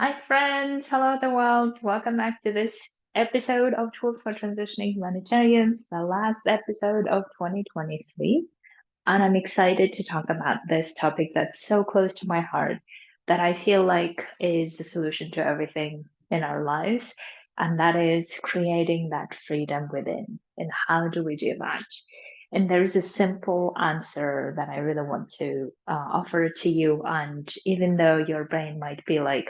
Hi, friends. Hello, the world. Welcome back to this episode of Tools for Transitioning Humanitarians, the last episode of 2023. And I'm excited to talk about this topic that's so close to my heart that I feel like is the solution to everything in our lives. And that is creating that freedom within. And how do we do that? And there's a simple answer that I really want to offer to you. And even though your brain might be like,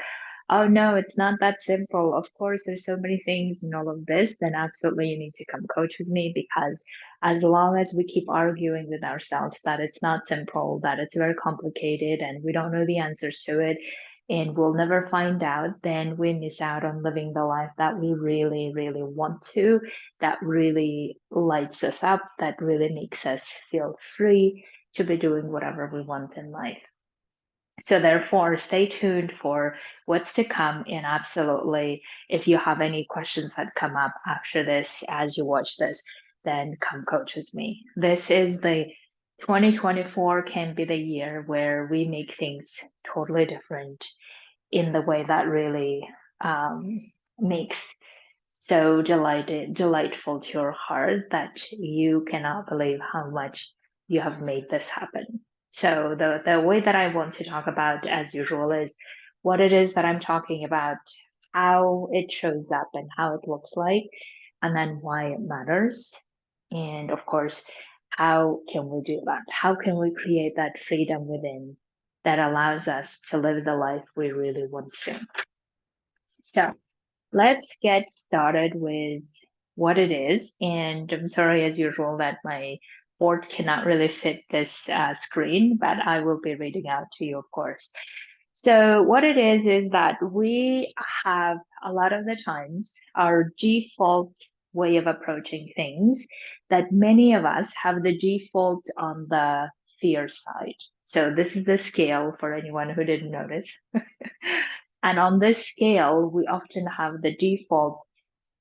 oh no, it's not that simple. Of course, there's so many things in all of this, then absolutely you need to come coach with me because as long as we keep arguing with ourselves that it's not simple, that it's very complicated, and we don't know the answers to it, and we'll never find out, then we miss out on living the life that we really, really want to, that really lights us up, that really makes us feel free to be doing whatever we want in life. So therefore, stay tuned for what's to come. And absolutely, if you have any questions that come up after this, as you watch this, then come coach with me. This is the 2024 can be the year where we make things totally different in the way that really makes so delightful to your heart that you cannot believe how much you have made this happen. So the way that I want to talk about, as usual, is what it is that I'm talking about, how it shows up and how it looks like, and then why it matters. And of course, how can we do that? How can we create that freedom within that allows us to live the life we really want to? So let's get started with what it is. And I'm sorry, as usual, that my board cannot really fit this screen, but I will be reading out to you, of course. So, what it is that we have a lot of the times our default way of approaching things, that many of us have the default on the fear side. So, this is the scale for anyone who didn't notice. And on this scale, we often have the default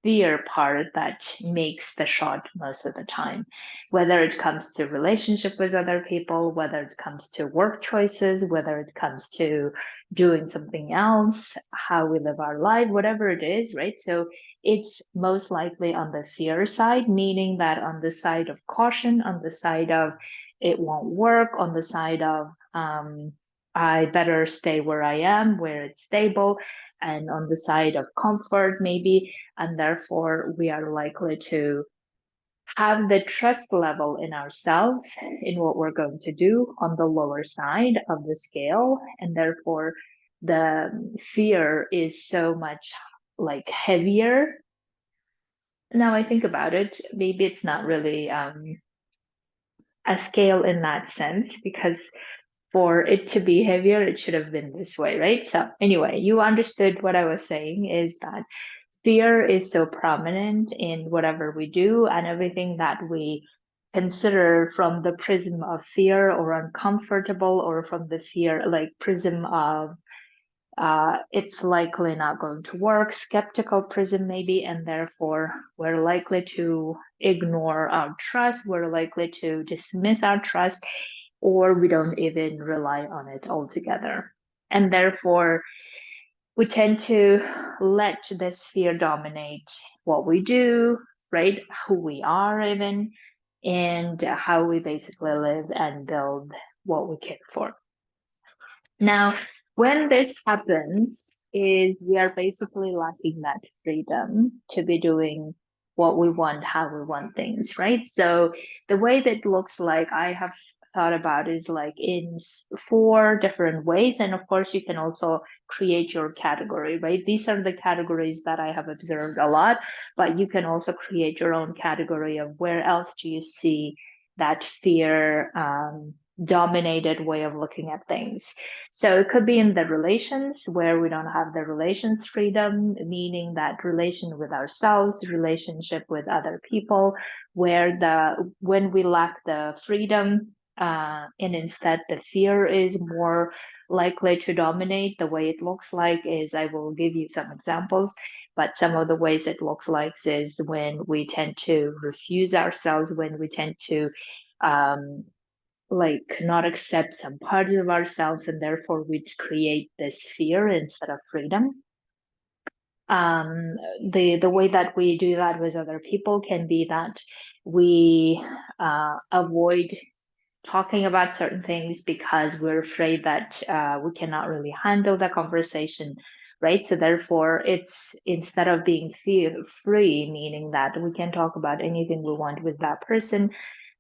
fear part that makes the shot most of the time, whether it comes to relationship with other people, whether it comes to work choices, whether it comes to doing something else, how we live our life, whatever it is, right? So it's most likely on the fear side, meaning that on the side of caution, on the side of it won't work, on the side of I better stay where I am, where it's stable, and on the side of comfort, maybe, and therefore we are likely to have the trust level in ourselves in what we're going to do on the lower side of the scale, and therefore the fear is so much like heavier. Now I think about it, maybe it's not really a scale in that sense, because for it to be heavier it should have been this way, right? So anyway, you understood what I was saying, is that fear is so prominent in whatever we do, and everything that we consider from the prism of fear or uncomfortable, or from the fear like prism of it's likely not going to work, skeptical prism maybe, and therefore we're likely to ignore our trust, we're likely to dismiss our trust, or we don't even rely on it altogether. And therefore we tend to let this fear dominate what we do, right? Who we are, even, and how we basically live and build what we care for. Now, when this happens, is we are basically lacking that freedom to be doing what we want, how we want things, right? So the way that looks like I have thought about is like in four different ways. And of course, you can also create your category, right? These are the categories that I have observed a lot, but you can also create your own category of where else do you see that fear dominated way of looking at things. So it could be in the relations where we don't have the relations freedom, meaning that relation with ourselves, relationship with other people, where the when we lack the freedom, and instead the fear is more likely to dominate. The way it looks like is, I will give you some examples, but some of the ways it looks like is when we tend to refuse ourselves, when we tend to um, like not accept some parts of ourselves, and therefore we create this fear instead of freedom. The way that we do that with other people can be that we avoid talking about certain things because we're afraid that we cannot really handle the conversation, right? So therefore, it's instead of being free, meaning that we can talk about anything we want with that person,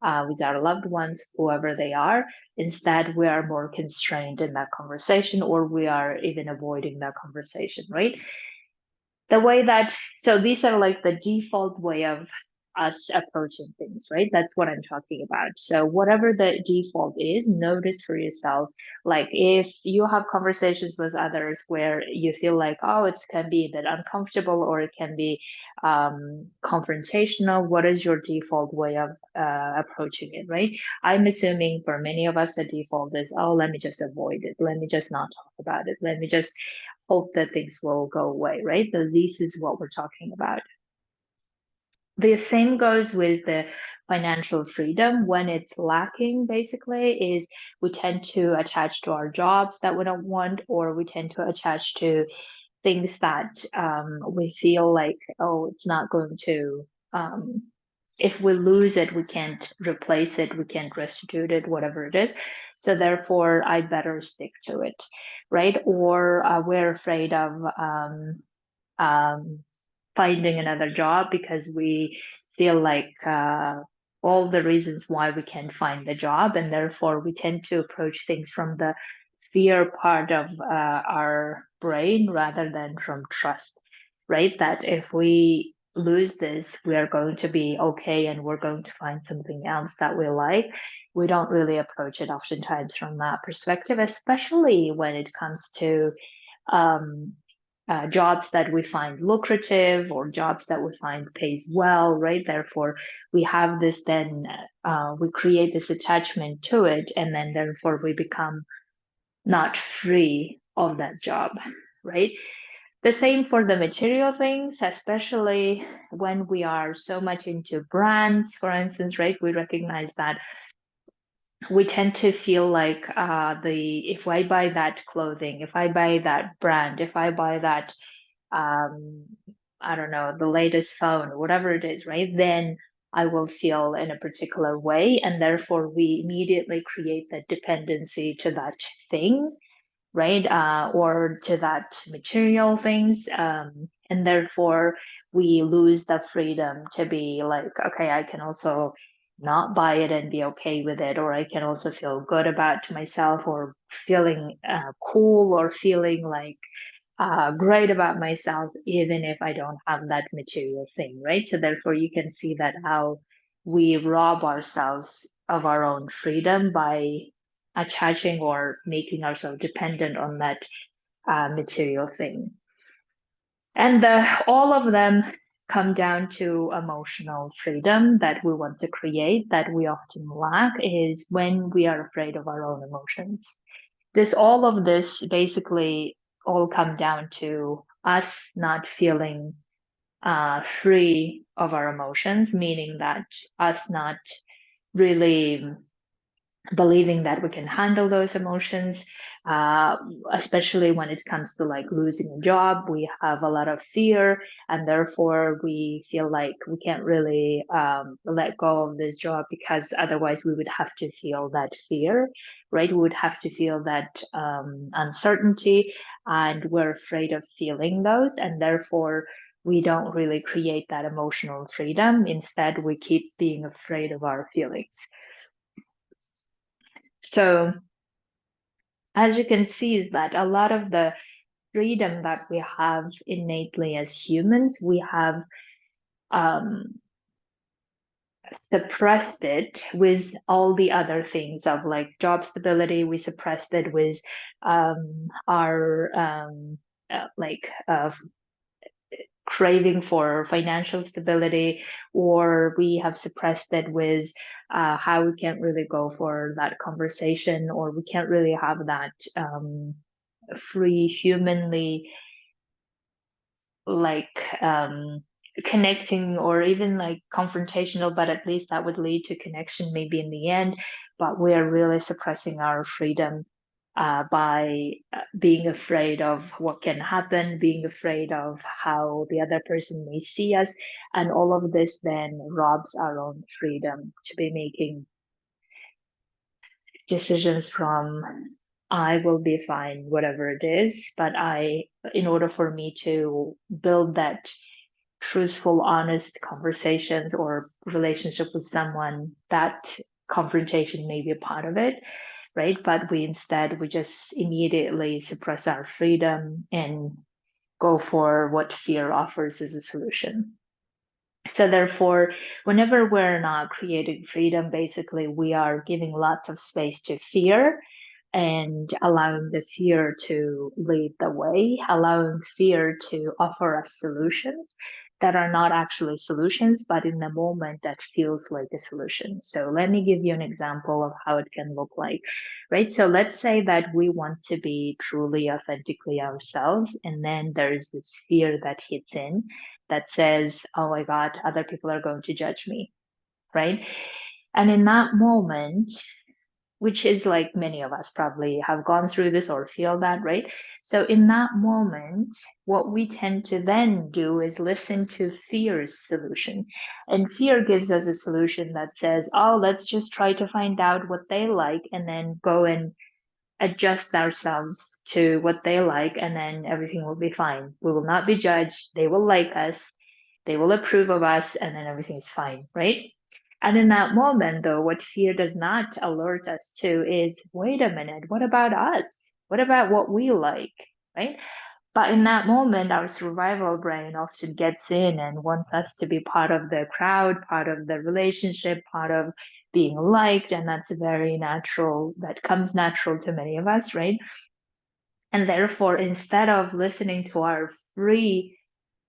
with our loved ones, whoever they are. Instead, we are more constrained in that conversation, or we are even avoiding that conversation, right? The way that, so these are like the default way of us approaching things, right? That's what I'm talking about. So whatever the default is, notice for yourself. Like if you have conversations with others where you feel like, oh, it can be a bit uncomfortable, or it can be confrontational, what is your default way of approaching it, right? I'm assuming for many of us the default is, oh, let me just avoid it, let me just not talk about it, let me just hope that things will go away, right? So this is what we're talking about. The same goes with the financial freedom. When it's lacking, basically, is we tend to attach to our jobs that we don't want, or we tend to attach to things that we feel like, oh, it's not going to, if we lose it, we can't replace it, we can't restitute it, whatever it is. So therefore, I better stick to it, right? Or we're afraid of um, finding another job because we feel like all the reasons why we can't find the job, and therefore we tend to approach things from the fear part of our brain rather than from trust, right? That if we lose this, we are going to be okay and we're going to find something else that we like. We don't really approach it oftentimes from that perspective, especially when it comes to um, jobs that we find lucrative, or jobs that we find pays well, right? Therefore, we have this then, we create this attachment to it, and then therefore we become not free of that job, right? The same for the material things, especially when we are so much into brands, for instance, right? We recognize that we tend to feel like if I buy that clothing, if I buy that brand, if I buy that um, I don't know, the latest phone, whatever it is, right? Then I will feel in a particular way. And therefore, we immediately create that dependency to that thing, right? Or to that material things. And therefore, we lose the freedom to be like, okay, I can also not buy it and be okay with it, or I can also feel good about myself, or feeling cool, or feeling like great about myself, even if I don't have that material thing, right? So therefore, you can see that how we rob ourselves of our own freedom by attaching or making ourselves dependent on that material thing. And all of them come down to emotional freedom that we want to create, that we often lack, is when we are afraid of our own emotions. All of this basically all come down to us not feeling free of our emotions, meaning that us not really believing that we can handle those emotions, uh, especially when it comes to like losing a job. We have a lot of fear, and therefore we feel like we can't really let go of this job, because otherwise we would have to feel that fear, right? We would have to feel that uncertainty, and we're afraid of feeling those, and therefore we don't really create that emotional freedom. Instead, we keep being afraid of our feelings. So as you can see, is that a lot of the freedom that we have innately as humans, we have um, suppressed it with all the other things of like job stability. We suppressed it with our like craving for financial stability, or we have suppressed it with how we can't really go for that conversation, or we can't really have that free humanly like connecting or even like confrontational, but at least that would lead to connection maybe in the end. But we are really suppressing our freedom by being afraid of what can happen, being afraid of how the other person may see us. And all of this then robs our own freedom to be making decisions from I will be fine, whatever it is. But in order for me to build that truthful, honest conversations or relationship with someone, that confrontation may be a part of it, right? But we just immediately suppress our freedom and go for what fear offers as a solution. So therefore, whenever we're not creating freedom, basically we are giving lots of space to fear and allowing the fear to lead the way, allowing fear to offer us solutions that are not actually solutions, but in the moment that feels like a solution. So let me give you an example of how it can look like, right? So let's say that we want to be truly authentically ourselves, and then there's this fear that hits in that says, oh my God, other people are going to judge me, right? And in that moment, which is like many of us probably have gone through this or feel that, right? So in that moment, what we tend to then do is listen to fear's solution. And fear gives us a solution that says, oh, let's just try to find out what they like and then go and adjust ourselves to what they like, and then everything will be fine. We will not be judged. They will like us. They will approve of us, and then everything's fine, right? And in that moment, though, what fear does not alert us to is, wait a minute, what about us? What about what we like, right? But in that moment, our survival brain often gets in and wants us to be part of the crowd, part of the relationship, part of being liked. And that's very natural. That comes natural to many of us, right? And therefore, instead of listening to our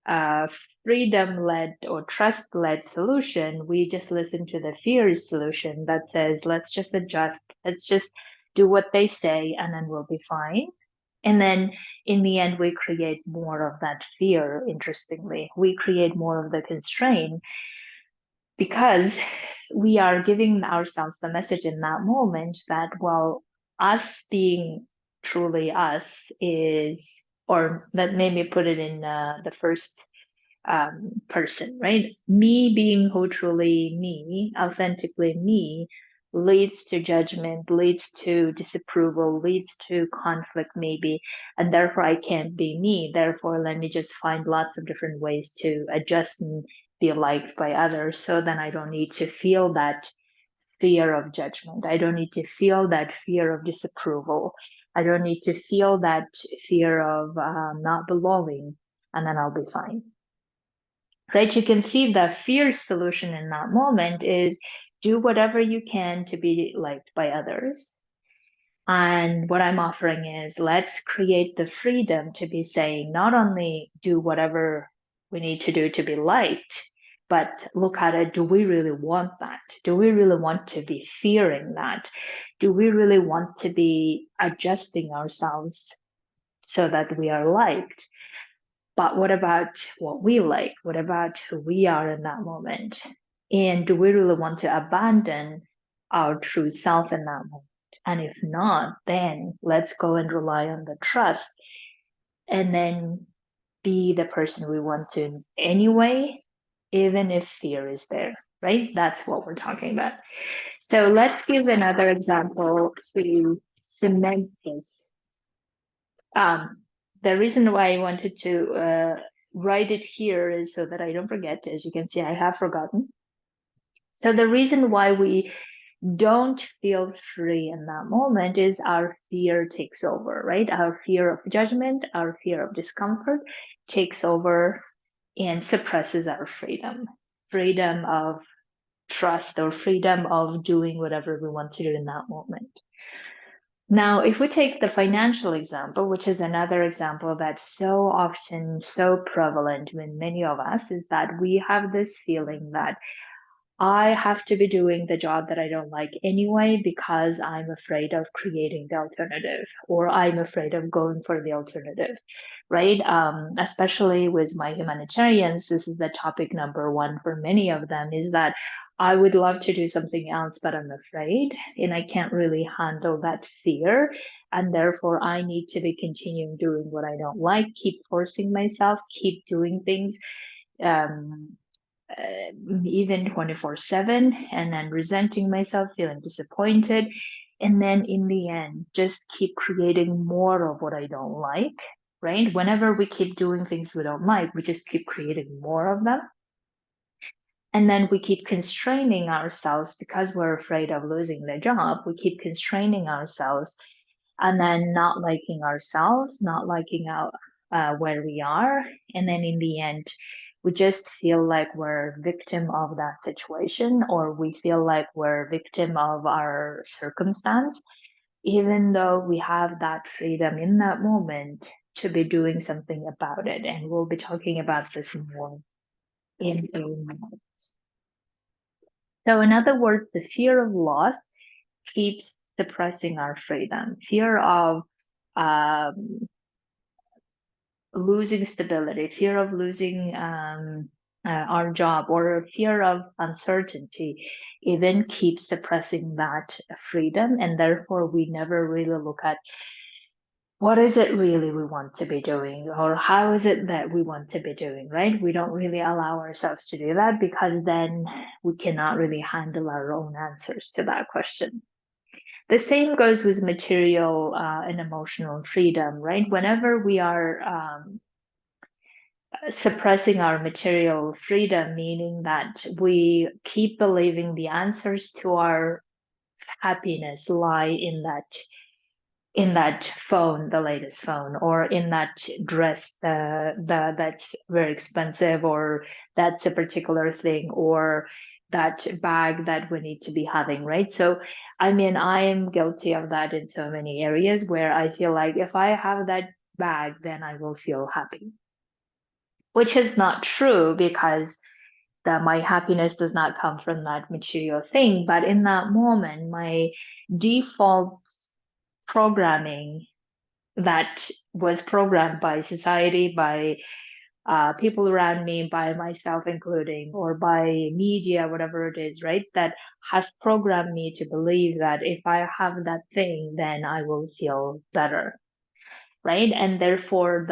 uh, freedom-led or trust-led solution, we just listen to the fears solution that says, let's just adjust, let's just do what they say, and then we'll be fine. And then in the end, we create more of that fear, interestingly. We create more of the constraint because we are giving ourselves the message in that moment that, well, us being truly us is, or let me put it in the first person, right? Me being who truly me, authentically me, leads to judgment, leads to disapproval, leads to conflict, maybe, and therefore I can't be me. Therefore, let me just find lots of different ways to adjust and be liked by others so then I don't need to feel that fear of judgment. I don't need to feel that fear of disapproval. I don't need to feel that fear of not belonging, and then I'll be fine. Right? You can see the fear solution in that moment is do whatever you can to be liked by others. And what I'm offering is let's create the freedom to be saying, not only do whatever we need to do to be liked, but look at it. Do we really want that? Do we really want to be fearing that? Do we really want to be adjusting ourselves so that we are liked? But what about what we like? What about who we are in that moment? And do we really want to abandon our true self in that moment? And if not, then let's go and rely on the trust and then be the person we want to anyway, even if fear is there, right? That's what we're talking about. So let's give another example to cement this. The reason why I wanted to write it here is so that I don't forget. As you can see, I have forgotten. So the reason why we don't feel free in that moment is our fear takes over, right? Our fear of judgment, our fear of discomfort takes over and suppresses our freedom, freedom of trust or freedom of doing whatever we want to do in that moment. Now, if we take the financial example, which is another example that's so often so prevalent with many of us, is that we have this feeling that I have to be doing the job that I don't like anyway because I'm afraid of creating the alternative, or I'm afraid of going for the alternative, right? Especially with my humanitarians, this is the topic number one for many of them, is that I would love to do something else, but I'm afraid, and I can't really handle that fear. And therefore, I need to be continuing doing what I don't like, keep forcing myself, keep doing things. Um, Even 24/7, and then resenting myself, feeling disappointed. And then in the end, just keep creating more of what I don't like, right? Whenever we keep doing things we don't like, we just keep creating more of them. And then we keep constraining ourselves because we're afraid of losing the job. We keep constraining ourselves and then not liking ourselves, not liking out where we are. And then in the end, we just feel like we're victim of that situation, or we feel like we're victim of our circumstance, even though we have that freedom in that moment to be doing something about it. And we'll be talking about this more in a minute. So in other words, the fear of loss keeps suppressing our freedom. Fear of um, losing stability, fear of losing our job, or fear of uncertainty even keeps suppressing that freedom. And therefore, we never really look at what is it really we want to be doing, or how is it that we want to be doing, right? We don't really allow ourselves to do that because then we cannot really handle our own answers to that question. The same goes with material and emotional freedom, right? Whenever we are suppressing our material freedom, meaning that we keep believing the answers to our happiness lie in that phone, the latest phone, or in that dress that's very expensive, or that's a particular thing, or that bag that we need to be having, right? So, I mean, I am guilty of that in so many areas where I feel like if I have that bag, then I will feel happy, which is not true because that my happiness does not come from that material thing. But in that moment, my default programming that was programmed by society, by people around me, by myself including, or by media, whatever it is, right? That has programmed me to believe that if I have that thing, then I will feel better, right? And therefore,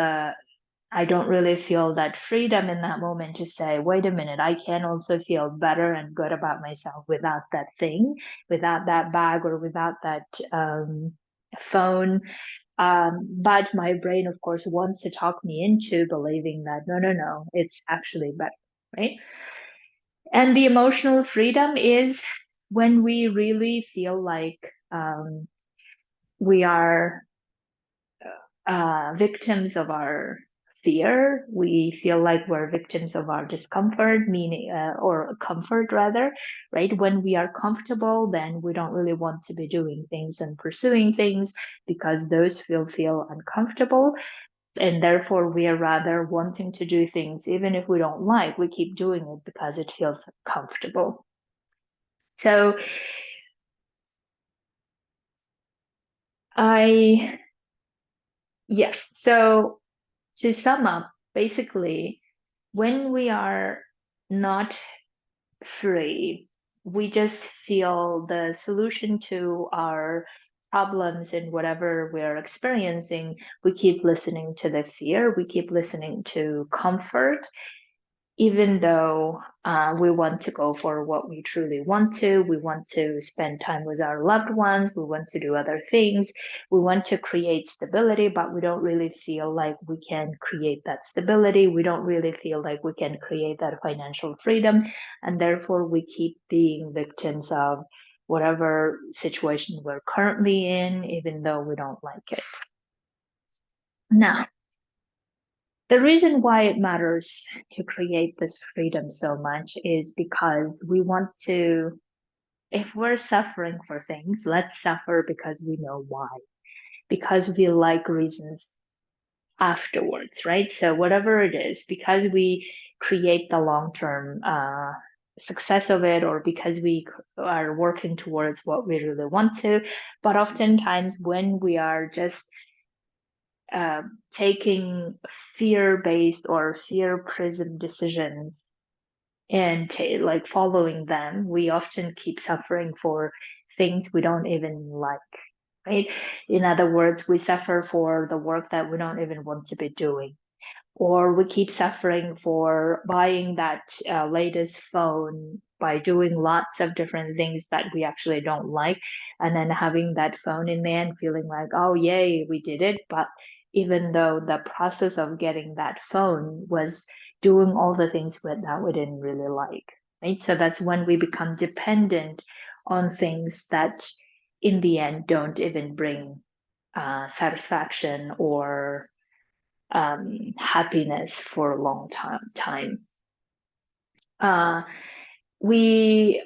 I don't really feel that freedom in that moment to say, wait a minute, I can also feel better and good about myself without that thing, without that bag, or without that phone. But my brain, of course, wants to talk me into believing that no, no, no, it's actually better, right? And the emotional freedom is when we really feel like we are victims of our fear. We feel like we're victims of our discomfort, meaning, or comfort rather, right? When we are comfortable, then we don't really want to be doing things and pursuing things because those feel uncomfortable. And therefore, we are rather wanting to do things, even if we don't like, we keep doing it because it feels comfortable. So I, yeah. So to sum up, basically, when we are not free, we just feel the solution to our problems and whatever we're experiencing. We keep listening to the fear, we keep listening to comfort, even though we want to go for what we truly want to. We want to spend time with our loved ones. We want to do other things. We want to create stability, but we don't really feel like we can create that stability. We don't really feel like we can create that financial freedom. And therefore, we keep being victims of whatever situation we're currently in, even though we don't like it. Now, the reason why it matters to create this freedom so much is because we want to, if we're suffering for things, let's suffer because we know why, because we like reasons afterwards, right? So, whatever it is, because we create the long term success of it or because we are working towards what we really want to. But oftentimes when we are just taking fear-based or fear prism decisions and like following them, we often keep suffering for things we don't even like, right? In other words, we suffer for the work that we don't even want to be doing, or we keep suffering for buying that latest phone by doing lots of different things that we actually don't like, and then having that phone in the end feeling like, oh yay, we did it. But even though the process of getting that phone was doing all the things that we didn't really like, right? So that's when we become dependent on things that in the end don't even bring satisfaction or happiness for a long time. We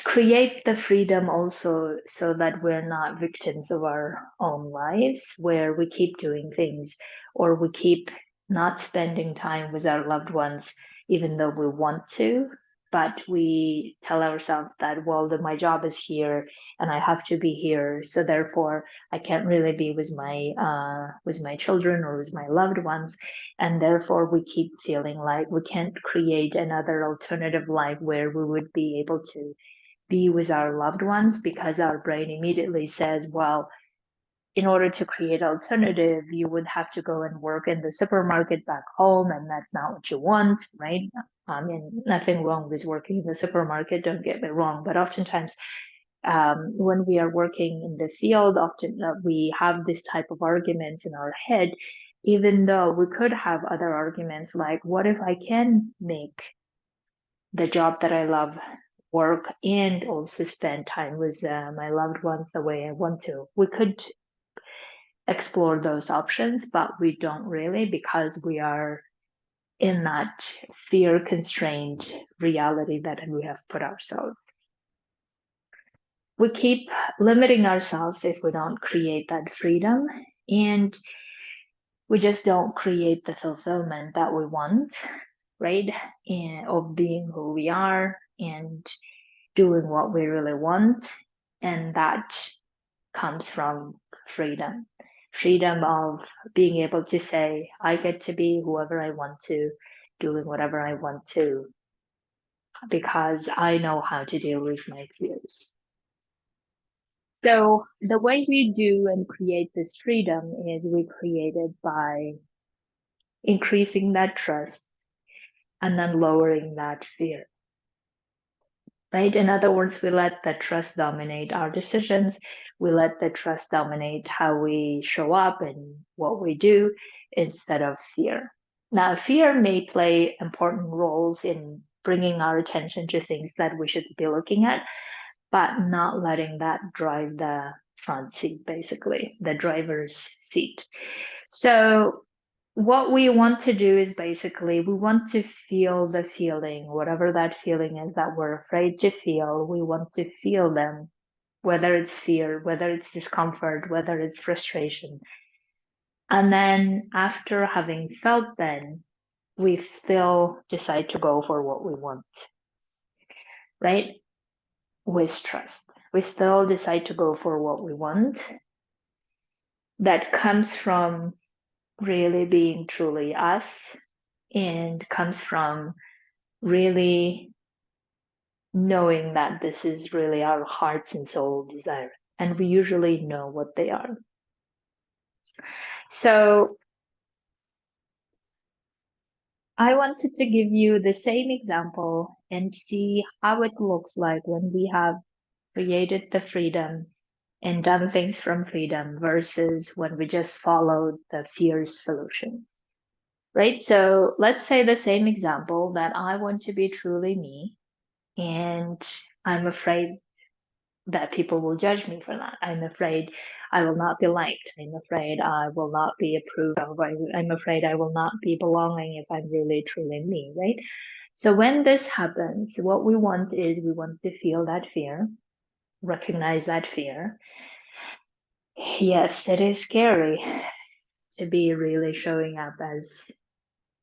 create the freedom also so that we're not victims of our own lives, where we keep doing things or we keep not spending time with our loved ones, even though we want to. But we tell ourselves that, well, my job is here and I have to be here. So therefore, I can't really be with my children or with my loved ones. And therefore, we keep feeling like we can't create another alternative life where we would be able to be with our loved ones, because our brain immediately says, well, in order to create alternative, you would have to go and work in the supermarket back home, and that's not what you want, right? I mean, nothing wrong with working in the supermarket, don't get me wrong, but oftentimes when we are working in the field, often we have this type of arguments in our head, even though we could have other arguments like, what if I can make the job that I love work and also spend time with my loved ones the way I want to? We could explore those options, but we don't really, because we are in that fear constrained reality that we have put ourselves. We keep limiting ourselves if we don't create that freedom, and we just don't create the fulfillment that we want, right? And of being who we are and doing what we really want. And that comes from freedom. Freedom of being able to say, I get to be whoever I want to, doing whatever I want to, because I know how to deal with my fears. So the way we do and create this freedom is we create it by increasing that trust and then lowering that fear. Right? In other words, we let the trust dominate our decisions. We let the trust dominate how we show up and what we do instead of fear. Now, fear may play important roles in bringing our attention to things that we should be looking at, but not letting that drive the front seat, basically, the driver's seat. So what we want to do is basically we want to feel the feeling, whatever that feeling is that we're afraid to feel. We want to feel them, whether it's fear, whether it's discomfort, whether it's frustration. And then after having felt them, we still decide to go for what we want, right? With trust. We still decide to go for what we want. That comes from really being truly us and comes from really knowing that this is really our hearts and soul desire. And we usually know what they are. So I wanted to give you the same example and see how it looks like when we have created the freedom and done things from freedom versus when we just followed the fear's solution. Right? So let's say the same example that I want to be truly me, and I'm afraid that people will judge me for that. I'm afraid I will not be liked. I'm afraid I will not be approved of. I'm afraid I will not be belonging if I'm really truly me, right? So when this happens, what we want is we want to feel that fear, recognize that fear. Yes, it is scary to be really showing up as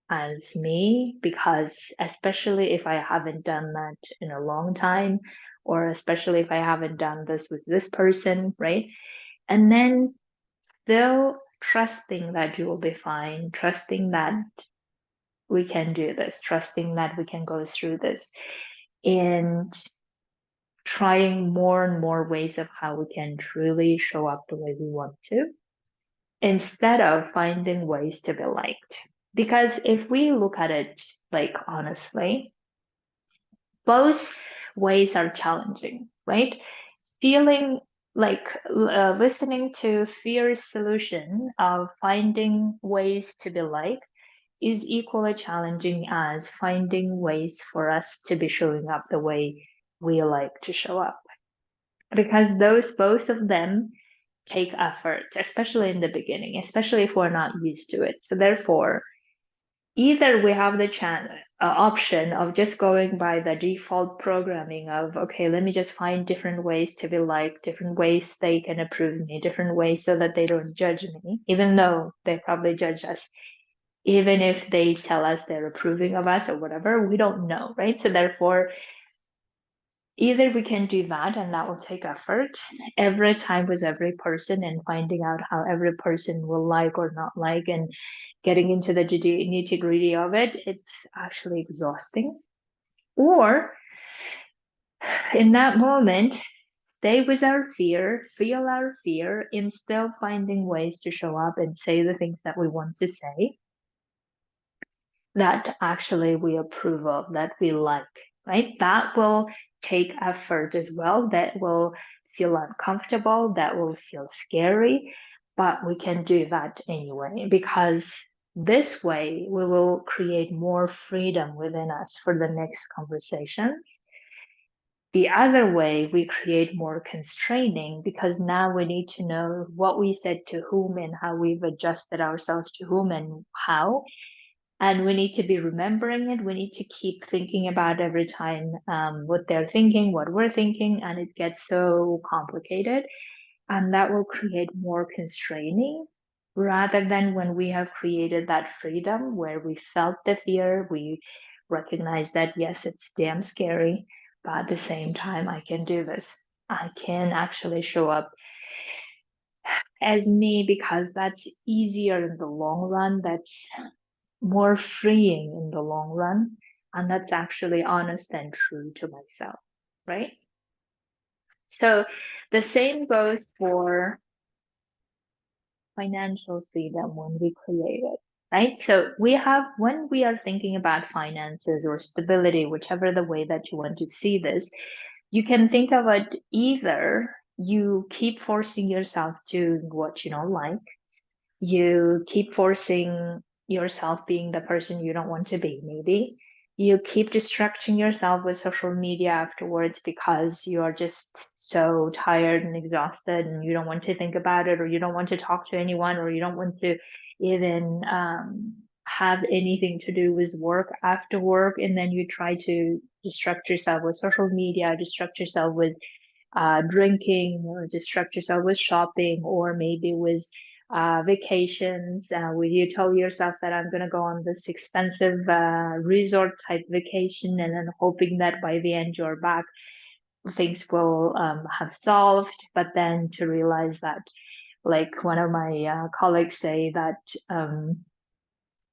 as me, because especially if I haven't done that in a long time, or especially if I haven't done this with this person, right? And then still trusting that you will be fine, trusting that we can do this, trusting that we can go through this, and trying more and more ways of how we can truly show up the way we want to, instead of finding ways to be liked. Because if we look at it like honestly, both ways are challenging, right? Feeling like listening to Fear's solution of finding ways to be liked is equally challenging as finding ways for us to be showing up the way we like to show up. Because those, both of them, take effort, especially in the beginning, especially if we're not used to it. So therefore, either we have the option of just going by the default programming of, okay, let me just find different ways to be liked, different ways they can approve me, different ways so that they don't judge me, even though they probably judge us. Even if they tell us they're approving of us or whatever, we don't know, right? So therefore, either we can do that, and that will take effort every time with every person, and finding out how every person will like or not like, and getting into the nitty gritty of it, it's actually exhausting. Or in that moment, stay with our fear, feel our fear, and still finding ways to show up and say the things that we want to say, that actually we approve of, that we like, right? That will take effort as well. That will feel uncomfortable, that will feel scary, but we can do that anyway, because this way we will create more freedom within us for the next conversations. The other way, we create more constraining, because now we need to know what we said to whom and how we've adjusted ourselves to whom and how. And we need to be remembering it. We need to keep thinking about every time what they're thinking, what we're thinking, and it gets so complicated. And that will create more constraining, rather than when we have created that freedom where we felt the fear, we recognize that, yes, it's damn scary, but at the same time, I can do this. I can actually show up as me, because that's easier in the long run. That's more freeing in the long run. And that's actually honest and true to myself, right? So the same goes for financial freedom when we create it, right? So we have, when we are thinking about finances or stability, whichever the way that you want to see this, you can think of it either you keep forcing yourself to what you don't like, you keep forcing yourself being the person you don't want to be, maybe. You keep distracting yourself with social media afterwards because you are just so tired and exhausted and you don't want to think about it, or you don't want to talk to anyone, or you don't want to even have anything to do with work after work. And then you try to distract yourself with social media, distract yourself with drinking, or distract yourself with shopping, or maybe with vacations, where you tell yourself that I'm going to go on this expensive resort type vacation, and then hoping that by the end you're back, things will have solved. But then to realize that, like one of my colleagues say, that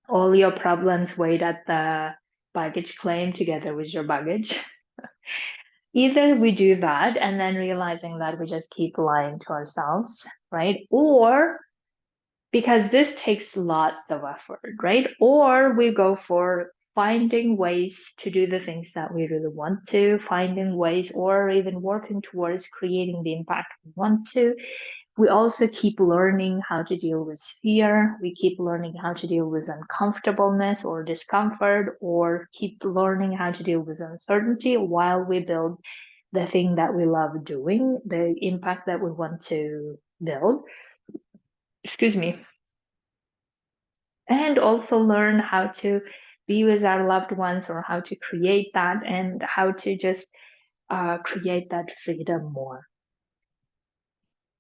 all your problems wait at the baggage claim together with your baggage. Either we do that and then realizing that we just keep lying to ourselves, right? Or because this takes lots of effort, right? Or we go for finding ways to do the things that we really want to, finding ways, or even working towards creating the impact we want to. We also keep learning how to deal with fear. We keep learning how to deal with uncomfortableness or discomfort, or keep learning how to deal with uncertainty while we build the thing that we love doing, the impact that we want to build. Excuse me. And also learn how to be with our loved ones, or how to create that, and how to just create that freedom more,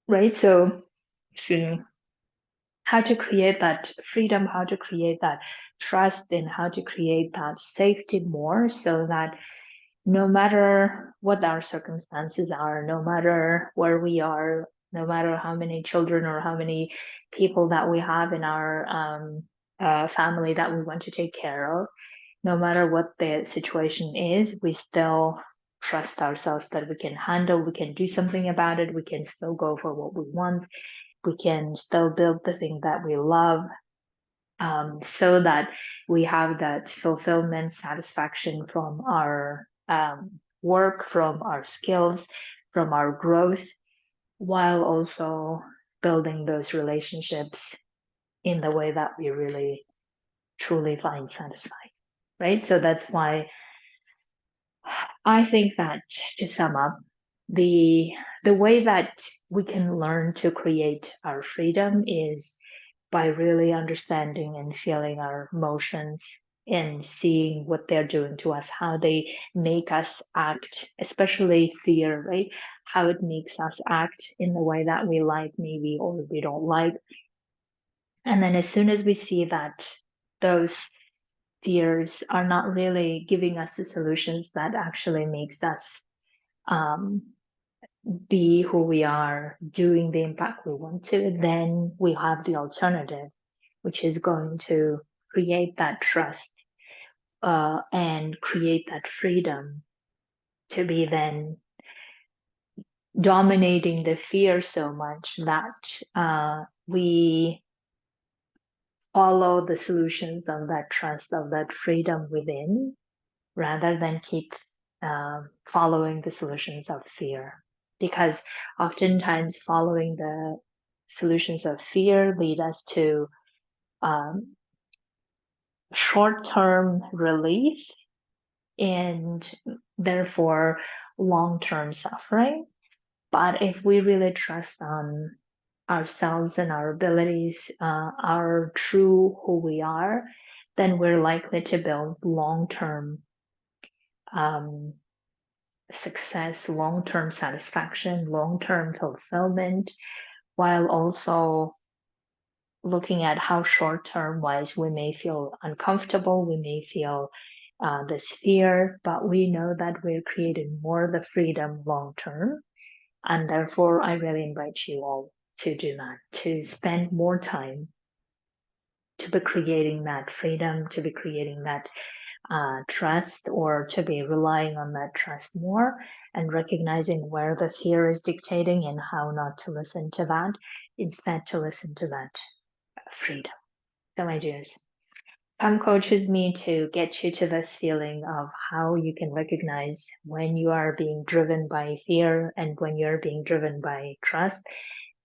right? So, excuse me. how to create that freedom, how to create that trust, and how to create that safety more, so that no matter what our circumstances are, no matter where we are, no matter how many children or how many people that we have in our family that we want to take care of, no matter what the situation is, we still trust ourselves that we can handle, we can do something about it, we can still go for what we want, we can still build the thing that we love, so that we have that fulfillment, satisfaction from our work, from our skills, from our growth, while also building those relationships in the way that we really truly find satisfying, right? So that's why I think that, to sum up, the the way that we can learn to create our freedom is by really understanding and feeling our emotions and seeing what they're doing to us, how they make us act, especially fear, right? How it makes us act in the way that we like, maybe, or we don't like. And then as soon as we see that those fears are not really giving us the solutions that actually makes us um, be who we are, doing the impact we want to, then we have the alternative, which is going to create that trust and create that freedom to be then dominating the fear so much that we follow the solutions of that trust, of that freedom within, rather than keep following the solutions of fear. Because oftentimes following the solutions of fear lead us to um, short-term relief and therefore long-term suffering. But if we really trust on ourselves and our abilities, our true who we are, then we're likely to build long-term um, success, long-term satisfaction, long-term fulfillment, while also looking at how short-term wise we may feel uncomfortable, we may feel this fear, but we know that we're creating more the freedom long-term. And therefore, I really invite you all to do that, to spend more time to be creating that freedom, to be creating that trust, or to be relying on that trust more, and recognizing where the fear is dictating and how not to listen to that, instead to listen to that freedom. So, my dears, come coach with me to get you to this feeling of how you can recognize when you are being driven by fear and when you're being driven by trust,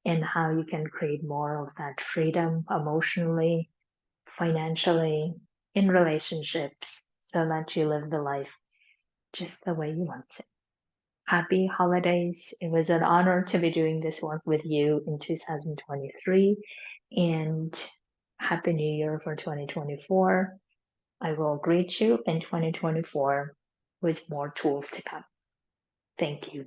and how you can create more of that freedom emotionally, financially, in relationships, so that you live the life just the way you want it. Happy holidays. It was an honor to be doing this work with you in 2023, and Happy New Year for 2024. I will greet you in 2024 with more tools to come. Thank you.